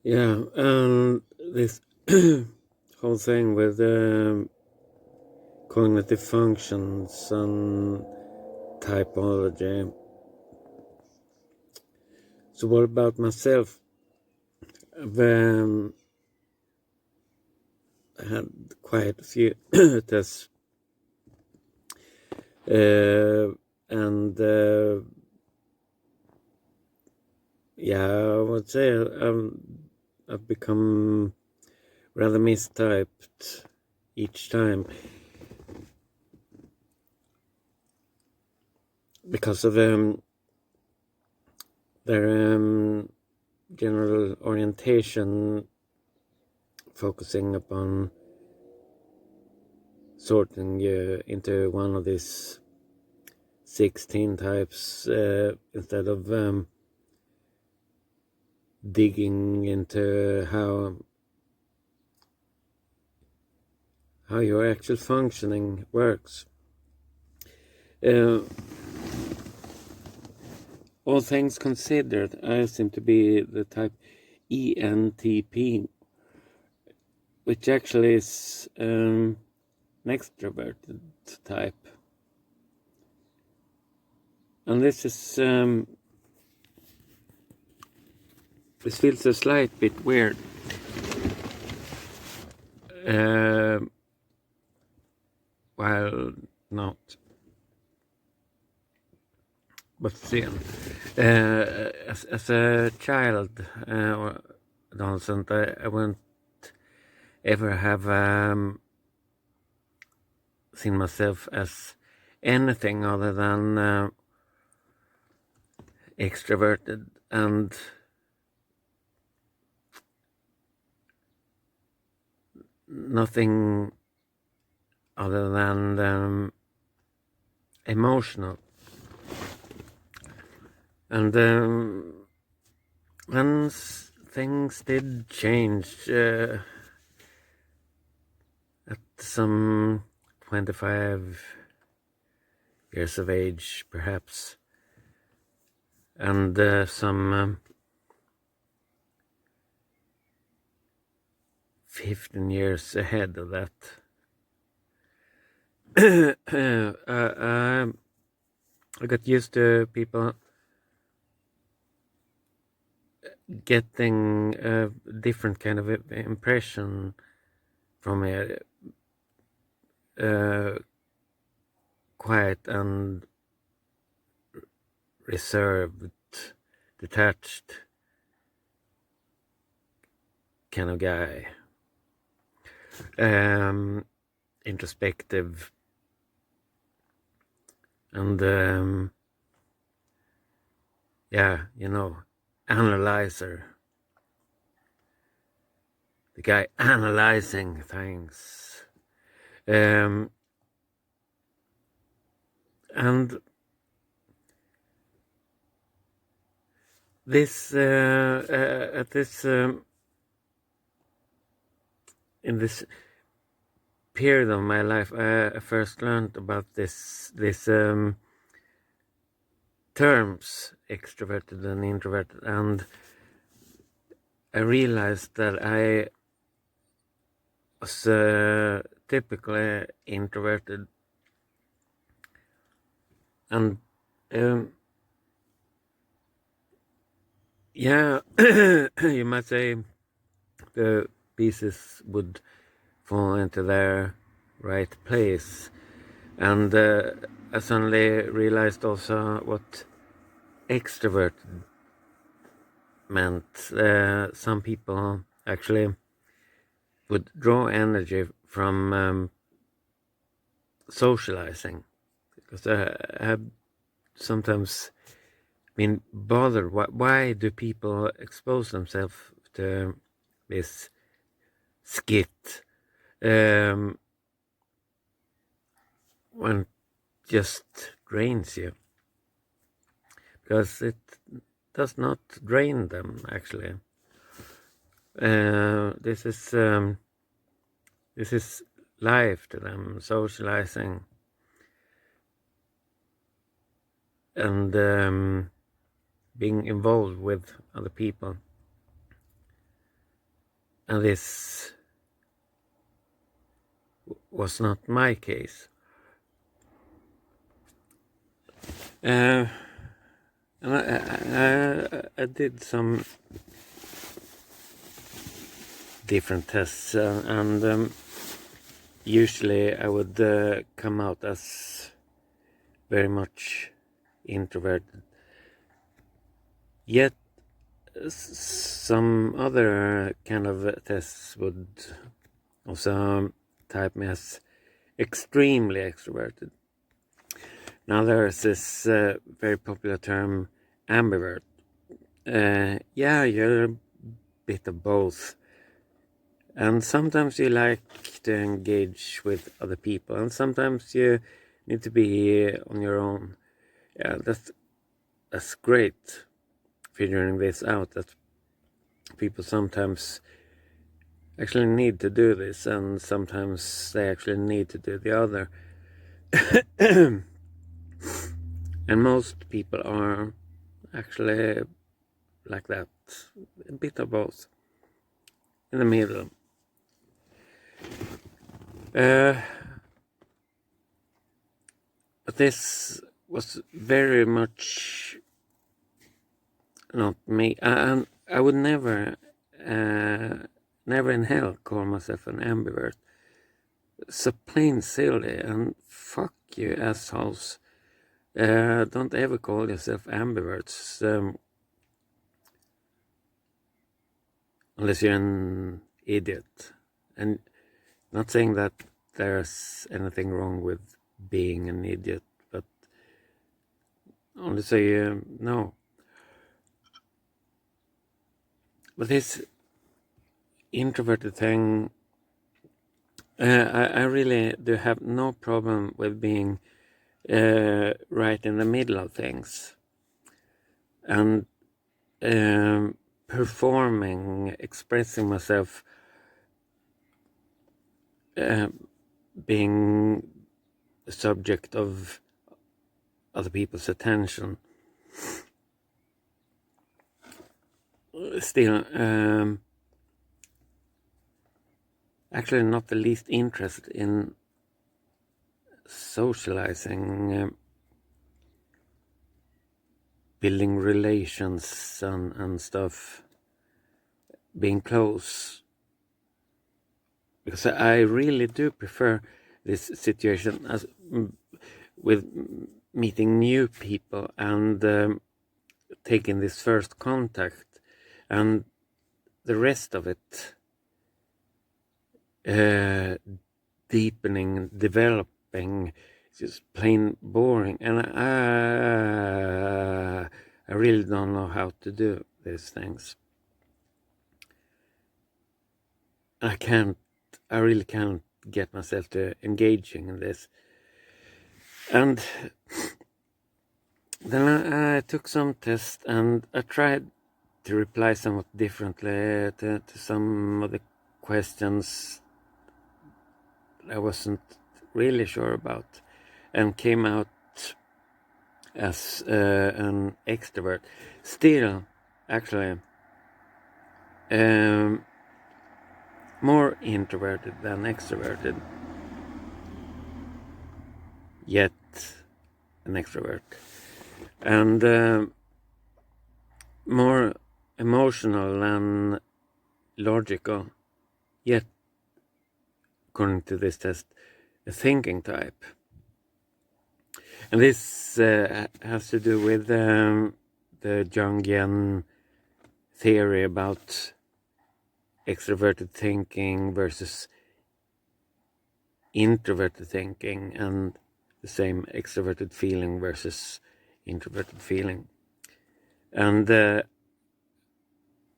Yeah, this whole thing with cognitive functions and typology. So what about myself? I've had quite a few tests, and yeah, I would say I've become rather mistyped each time because of their general orientation, focusing upon sorting into one of these 16 types instead of digging into how your actual functioning works. All things considered, I seem to be the type ENTP, which actually is an extroverted type. And this feels a slight bit weird. While not. But still, as a child or adolescent, I wouldn't ever have seen myself as anything other than extroverted and nothing other than emotional. And then things did change at some 25 years of age, perhaps, and some 15 years ahead of that. I got used to people getting a different kind of impression from a quiet and reserved, detached kind of guy. Introspective and yeah, analyzer. The guy analyzing things. And this at this in this period of my life, I first learned about this terms, extroverted and introverted, and I realized that I was typically introverted, and yeah, you might say the pieces would fall into their right place, and I suddenly realized also what extroverted meant. Some people actually would draw energy from socializing, because I have sometimes been bothered. Why do people expose themselves to this skit when it just drains you? Because it does not drain them, actually. This is life to them, socializing and being involved with other people. and this was not my case. And I did some different tests, and usually I would come out as very much introverted. Yet some other kind of tests would also type me as extremely extroverted. Now there's this very popular term, ambivert. Yeah, you're a bit of both. And sometimes you like to engage with other people, and sometimes you need to be on your own. Yeah, that's great, figuring this out, that people sometimes actually need to do this, and sometimes they actually need to do the other. And most people are actually like that, a bit of both, in the middle. But this was very much not me. And I would never in hell call myself an ambivert. So plain silly, and fuck you assholes. Don't ever call yourself ambiverts. Unless you're an idiot. And not saying that there's anything wrong with being an idiot, but only say no. But this introverted thing, I really do have no problem with being right in the middle of things, and performing, expressing myself, being the subject of other people's attention. Still, actually not the least interested in socializing, building relations and stuff, being close. Because I really do prefer this situation as with meeting new people and taking this first contact, and the rest of it deepening, developing, just plain boring. And I really don't know how to do these things. I really can't get myself to engaging in this. And then I took some tests, and I tried to reply somewhat differently to some of the questions I wasn't really sure about, and came out as an extrovert. Still, actually, more introverted than extroverted, yet an extrovert, and more emotional than logical, yet, according to this test, a thinking type. And this has to do with the Jungian theory about extroverted thinking versus introverted thinking, and the same extroverted feeling versus introverted feeling. And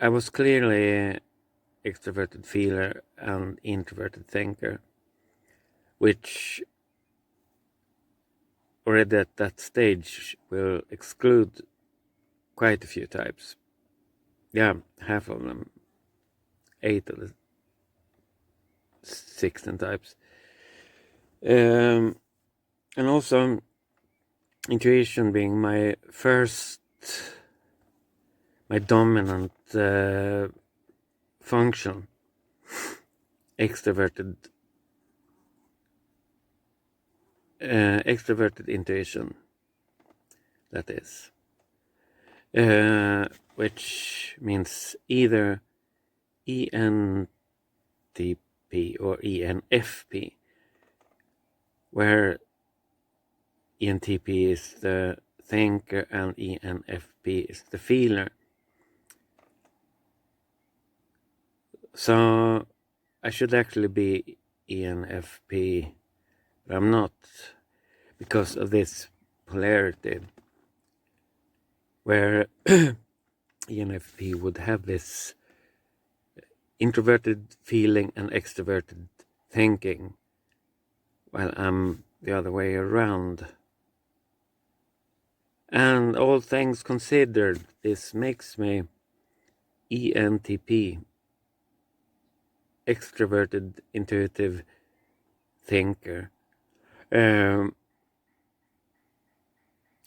I was clearly extroverted feeler and introverted thinker, which already at that stage will exclude quite a few types. Yeah, half of them. 8 of the 16 types. And also intuition being my dominant function. extroverted intuition, that is, which means either ENTP or ENFP, where ENTP is the thinker and ENFP is the feeler. So I should actually be ENFP, but I'm not, because of this polarity, where ENFP would have this introverted feeling and extroverted thinking, while I'm the other way around. And all things considered, this makes me ENTP, extroverted intuitive thinker.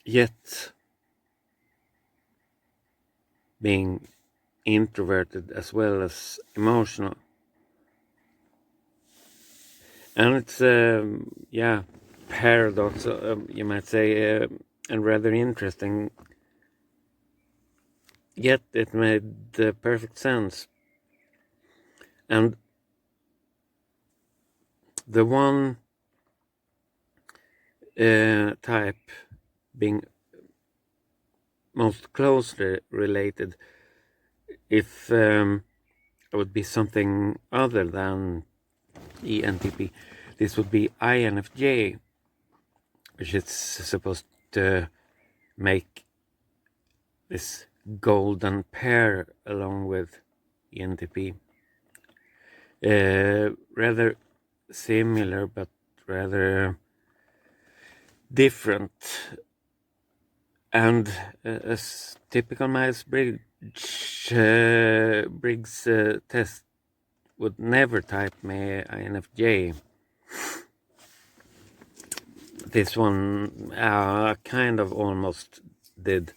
Yet being introverted as well as emotional. And it's paradox, you might say, and rather interesting. Yet it made perfect sense. And the one type being most closely related, if it would be something other than ENTP, this would be INFJ, which is supposed to make this golden pair along with ENTP. Rather similar, but rather different. And as typical Myers-Briggs test would never type me INFJ. This one kind of almost did,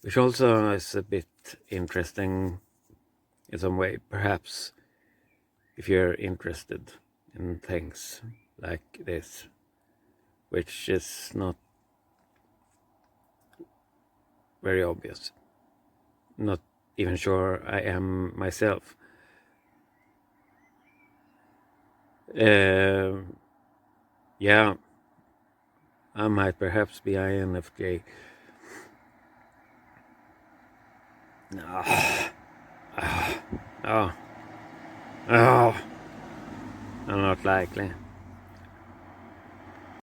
which also is a bit interesting in some way, perhaps, if you're interested in things like this, which is not very obvious. Not even sure I am myself. Yeah, I might perhaps be INFJ. Oh, not likely.